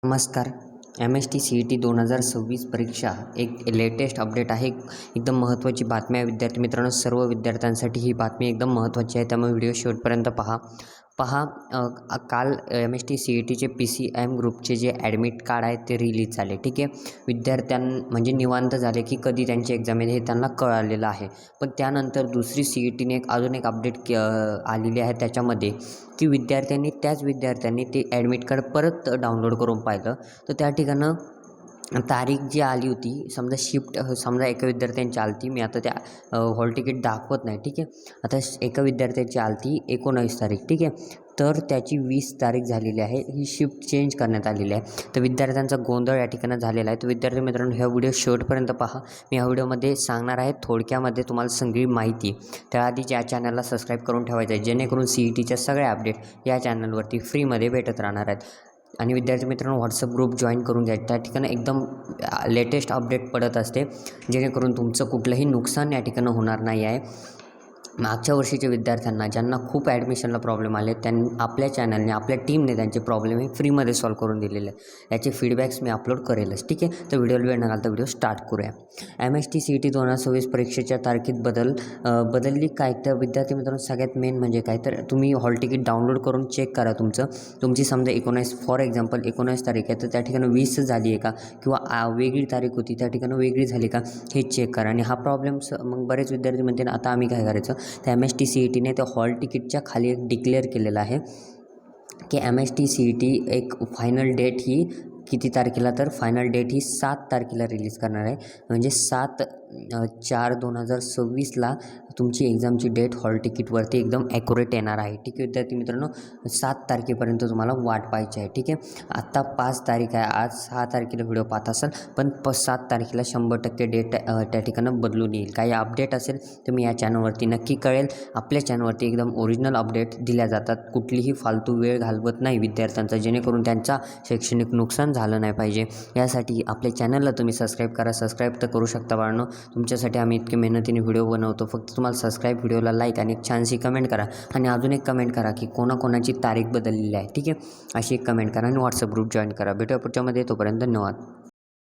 नमस्कार. MST CET 2026 परीक्षा एक लेटेस्ट अपडेट आहे. एकदम महत्त्वाची बातमी आहे विद्यार्थी मित्रांनो. सर्व विद्यार्थ्यांसाठी ही बातमी एकदम महत्त्वाची आहे, त्यामुळे व्हिडिओ शेवटपर्यंत पहा. काल MST CETचे PCM ग्रुपचे जे ॲडमिट कार्ड आहे ते रिलीज झाले. ठीक आहे. म्हणजे निवांत झाले की कधी त्यांची एक्झाम आहे हे त्यांना कळालेलं आहे. पण त्यानंतर दुसरी CETने अजून एक अपडेट आलेली आहे त्याच्यामध्ये की त्याच विद्यार्थ्यांनी ते ॲडमिट कार्ड परत डाउनलोड करून पाहिलं, तर त्या ठिकाणं तारीख जी आली होती, समजा एका विद्यार्थ्यांची आली मी आता त्या हॉल तिकीट दाखवत नाही. ठीक आहे. आता एका विद्यार्थ्याची आली 19 तारीख. ठीक आहे. तर त्याची 20 तारीख झालेली आहे. ही शिफ्ट चेंज करण्यात आलेली आहे. तर विद्यार्थ्यांचा गोंधळ या ठिकाणी झालेला आहे. तर विद्यार्थी मित्रांनो, ह्या व्हिडिओ शेवटपर्यंत पहा. मी ह्या व्हिडिओमध्ये सांगणार आहे थोडक्यामध्ये तुम्हाला सगळी माहिती. त्याआधी या चॅनलला सबस्क्राईब करून ठेवायचं आहे, जेणेकरून CETच्या सगळ्या अपडेट या चॅनलवरती फ्रीमध्ये भेटत राहणार आहेत. आणि विद्यार्थी मित्रांनो, व्हॉट्सअप ग्रुप जॉईन करून घ्या. त्या ठिकाणी एकदम लेटेस्ट अपडेट पडत असते, जेणेकरून तुमचं कुठलंही नुकसान या ठिकाणी होणार नाही आहे. मागच्या वर्षीच्या विद्यार्थ्यांना ज्यांना खूप ॲडमिशनला प्रॉब्लेम आले, त्यांनी आपल्या चॅनलने आपल्या टीमने त्यांचे प्रॉब्लेम हे फ्रीमध्ये सॉल्व्ह करून दिलेले आहे. याचे फीडबॅक्स मी अपलोड करेलच. ठीक आहे. तर व्हिडिओला वेळ न घालता व्हिडिओ स्टार्ट करूया. MST CET 2026 परीक्षेच्या तारखेत बदलली काय? तर विद्यार्थी मित्रांनो, सगळ्यात मेन म्हणजे काय, तर तुम्ही हॉल तिकीट डाउनलोड करून चेक करा. तुमची समजा 19 फॉर एक्झाम्पल 19 तारीख आहे, तर त्या ठिकाणी 20 झाली आहे का, किंवा वेगळी तारीख होती त्या ठिकाणी वेगळी झाली का, हे चेक करा. आणि हा प्रॉब्लेम्स मग बरेच विद्यार्थी म्हणते ना, आता आम्ही काय करायचं, तर MST CETने त्या हॉल तिकीटच्या खाली एक डिक्लेअर केलेलं आहे की MST CET एक फायनल डेट ही किती तारखेला, तर फायनल डेट ही 7 तारखेला रिलीज करणार आहे. म्हणजे 7/4/2026ला तुमची एक्झामची डेट हॉल तिकीटवरती एकदम ॲक्युरेट येणार आहे. ठीक आहे विद्यार्थी मित्रांनो, 7 तारखेपर्यंत तुम्हाला वाट पाहायची आहे. ठीक आहे. आत्ता 5 तारीख आहे, आज 6 तारखेला व्हिडिओ पाहत असाल, पण 7 तारखेला 100% डेट त्या ठिकाणं बदलून येईल. काही अपडेट असेल तर मी या चॅनलवरती नक्की कळेल. आपल्या चॅनलवरती एकदम ओरिजिनल अपडेट दिल्या जातात. कुठलीही फालतू वेळ घालवत नाही विद्यार्थ्यांचा, जेणेकरून त्यांचा शैक्षणिक नुकसान झालं नाही पाहिजे. यासाठी आपल्या चॅनलला तुम्ही सबस्क्राईब करा. सबस्क्राईब तर करू शकता बाळांनो, तुमच्यासाठी आम्ही इतके मेहनतीने व्हिडिओ बनवतो. फक्त तुम्हाला सबस्क्राईब, व्हिडिओला लाईक आणि एक छानशी कमेंट करा. आणि अजून एक कमेंट करा की कोणाकोणाची तारीख बदललेली आहे. ठीक आहे. अशी एक कमेंट करा आणि व्हॉट्सअप ग्रुप जॉईन करा. भेटूया पुढच्यामध्ये. तोपर्यंत धन्यवाद.